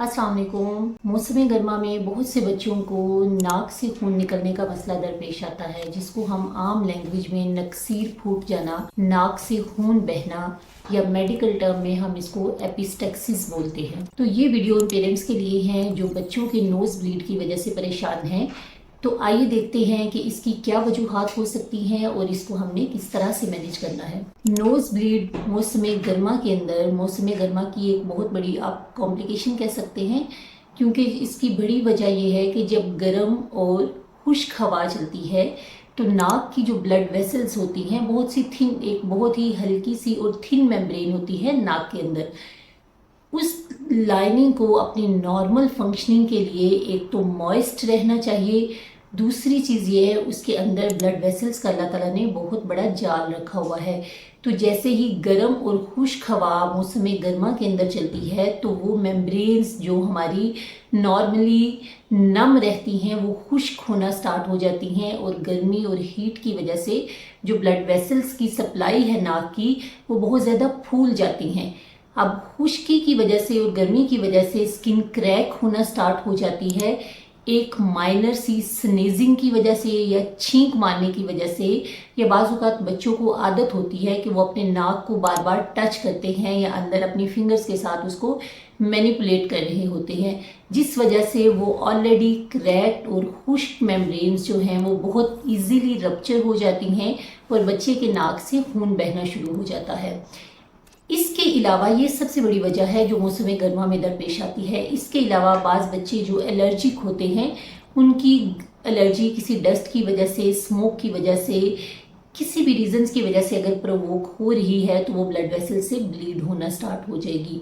अस्सलाम वालेकुम। मौसम गर्मा में बहुत से बच्चों को नाक से खून निकलने का मसला दरपेश आता है, जिसको हम आम लैंग्वेज में नक्सीर फूट जाना, नाक से खून बहना या मेडिकल टर्म में हम इसको एपिस्टेक्सिस बोलते हैं। तो ये वीडियो उन पेरेंट्स के लिए है जो बच्चों के नोज ब्लीड की वजह से परेशान हैं। तो आइए देखते हैं कि इसकी क्या वजूहात हो सकती हैं और इसको हमने किस तरह से मैनेज करना है। नोज ब्लीड मौसम गर्मा के अंदर, मौसम गर्मा की एक बहुत बड़ी आप कॉम्प्लिकेशन कह सकते हैं, क्योंकि इसकी बड़ी वजह यह है कि जब गर्म और खुश्क हवा चलती है तो नाक की जो ब्लड वेसल्स होती हैं, बहुत सी थिन, एक बहुत ही हल्की सी और थिन मेम्ब्रेन होती है नाक के अंदर। उस लाइनिंग को अपनी नॉर्मल फंक्शनिंग के लिए एक तो मॉइस्ट रहना चाहिए, दूसरी चीज़ ये है उसके अंदर ब्लड वेसल्स का अल्लाह ताला ने बहुत बड़ा जाल रखा हुआ है। तो जैसे ही गर्म और खुश्क हवा मौसम गर्मा के अंदर चलती है तो वो मेम्ब्रेन्स जो हमारी नॉर्मली नम रहती हैं वो खुश्क होना स्टार्ट हो जाती हैं, और गर्मी और हीट की वजह से जो ब्लड वेसल्स की सप्लाई है नाक की वो बहुत ज़्यादा फूल जाती हैं। अब खुश्की की वजह से और गर्मी की वजह से स्किन क्रैक होना स्टार्ट हो जाती है। एक माइनर सी स्नेजिंग की वजह से या छींक मारने की वजह से, या बाज़ औक़ात बच्चों को आदत होती है कि वो अपने नाक को बार बार टच करते हैं या अंदर अपनी फिंगर्स के साथ उसको मैनिपुलेट कर रहे होते हैं, जिस वजह से वो ऑलरेडी क्रैक्ड और खुश्क मेम्ब्रेन्स जो हैं वो बहुत इजीली रप्चर हो जाती हैं और बच्चे के नाक से खून बहना शुरू हो जाता है। इसके अलावा ये सबसे बड़ी वजह है जो मौसम गर्मा में दरपेश आती है। इसके अलावा बाज़ बच्चे जो एलर्जिक होते हैं, उनकी एलर्जी किसी डस्ट की वजह से, स्मोक की वजह से, किसी भी रीजंस की वजह से अगर प्रोवोक हो रही है तो वो ब्लड वेसल से ब्लीड होना स्टार्ट हो जाएगी।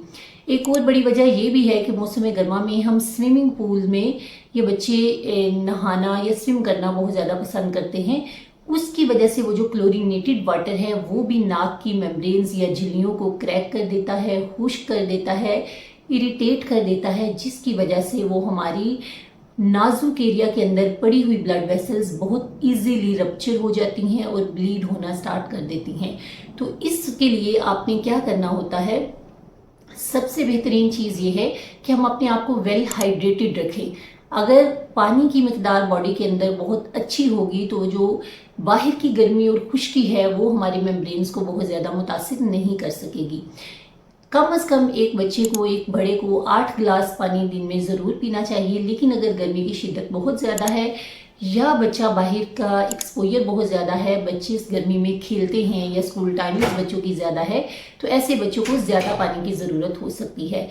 एक और बड़ी वजह ये भी है कि मौसम गर्मा में हम स्विमिंग पूल में ये बच्चे नहाना या स्विम करना बहुत ज़्यादा पसंद करते हैं। उसकी वजह से वो जो क्लोरीनेटेड वाटर है वो भी नाक की मेम्ब्रेन्स या झिल्लियों को क्रैक कर देता है, खुश्क कर देता है, इरिटेट कर देता है, जिसकी वजह से वो हमारी नाजुक एरिया के अंदर पड़ी हुई ब्लड वेसल्स बहुत इजीली रप्चर हो जाती हैं और ब्लीड होना स्टार्ट कर देती हैं। तो इसके लिए आपने क्या करना होता है, सबसे बेहतरीन चीज़ ये है कि हम अपने आप को वेल हाइड्रेटेड रखें। अगर पानी की मिकदार बॉडी के अंदर बहुत अच्छी होगी तो जो बाहर की गर्मी और खुश्की है वो हमारी मेम्ब्रेन्स को बहुत ज़्यादा मुतासिर नहीं कर सकेगी। कम से कम एक बच्चे को, एक बड़े को 8 गिलास पानी दिन में ज़रूर पीना चाहिए। लेकिन अगर गर्मी की शिद्दत बहुत ज़्यादा है या बच्चा बाहर का एक्सपोजर बहुत ज़्यादा है, बच्चे इस गर्मी में खेलते हैं या स्कूल टाइमिंग बच्चों की ज़्यादा है, तो ऐसे बच्चों को ज़्यादा पानी की ज़रूरत हो सकती है।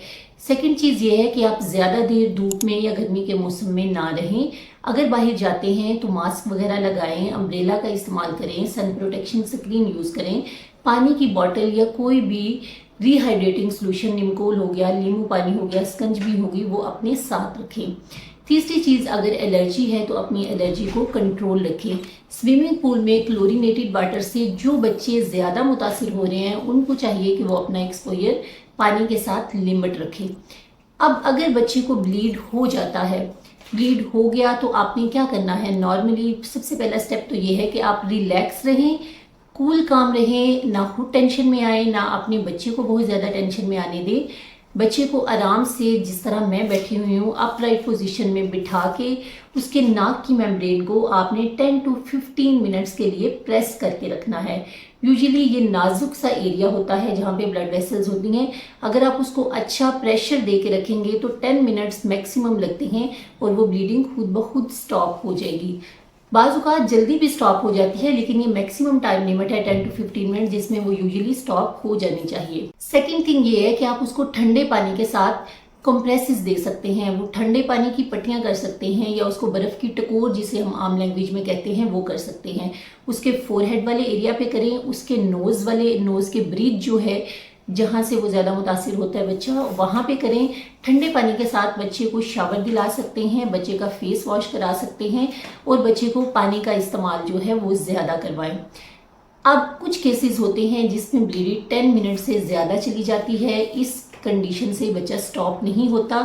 सेकंड चीज़ ये है कि आप ज़्यादा देर धूप में या गर्मी के मौसम में ना रहें। अगर बाहर जाते हैं तो मास्क वगैरह लगाएं, अम्ब्रेला का इस्तेमाल करें, सन प्रोटेक्शन स्क्रीन यूज़ करें, पानी की बॉटल या कोई भी रिहाइड्रेटिंग सोल्यूशन, निमकोल हो गया, नींबू पानी हो गया, स्कंजबी होगी, वो अपने साथ रखें। तीसरी चीज़, अगर एलर्जी है तो अपनी एलर्जी को कंट्रोल रखें। स्विमिंग पूल में क्लोरीनेटेड वाटर से जो बच्चे ज़्यादा मुतासिर हो रहे हैं उनको चाहिए कि वो अपना एक्सपोजर पानी के साथ लिमिट रखें। अब अगर बच्चे को ब्लीड हो जाता है, ब्लीड हो गया तो आपने क्या करना है, नॉर्मली सबसे पहला स्टेप तो ये है कि आप रिलैक्स रहें, कूल काम रहें, ना खुद टेंशन में आए, ना अपने बच्चे को बहुत ज़्यादा टेंशन में आने दें। बच्चे को आराम से, जिस तरह मैं बैठी हुई हूँ, अपराइट पोजीशन में बिठा के उसके नाक की मेम्ब्रेन को आपने 10 to 15 मिनट्स के लिए प्रेस करके रखना है। यूजुअली ये नाजुक सा एरिया होता है जहाँ पे ब्लड वेसल्स होती हैं। अगर आप उसको अच्छा प्रेशर दे के रखेंगे तो 10 मिनट्स मैक्सिमम लगते हैं और वो ब्लीडिंग खुद ब खुद स्टॉप हो जाएगी। बाज़ औक़ात जल्दी भी स्टॉप हो जाती है, लेकिन ये मैक्सिमम टाइम लिमिट है 10 to 15 मिनट, जिसमें वो यूजुअली स्टॉप हो जानी चाहिए। सेकंड थिंग ये है कि आप उसको ठंडे पानी के साथ कंप्रेसिस दे सकते हैं। वो ठंडे पानी की पट्टियां कर सकते हैं या उसको बर्फ़ की टकोर, जिसे हम आम लैंग्वेज में कहते हैं, वो कर सकते हैं। उसके फोरहेड वाले एरिया पे करें, उसके नोज़ के ब्रिज जो है जहाँ से वो ज़्यादा मुतासिर होता है बच्चा, वहाँ पे करें। ठंडे पानी के साथ बच्चे को शावर दिला सकते हैं, बच्चे का फेस वॉश करा सकते हैं और बच्चे को पानी का इस्तेमाल जो है वो ज़्यादा करवाएं। अब कुछ केसेस होते हैं जिसमें ब्लीडिंग 10 मिनट से ज़्यादा चली जाती है। इस कंडीशन से बच्चा स्टॉप नहीं होता।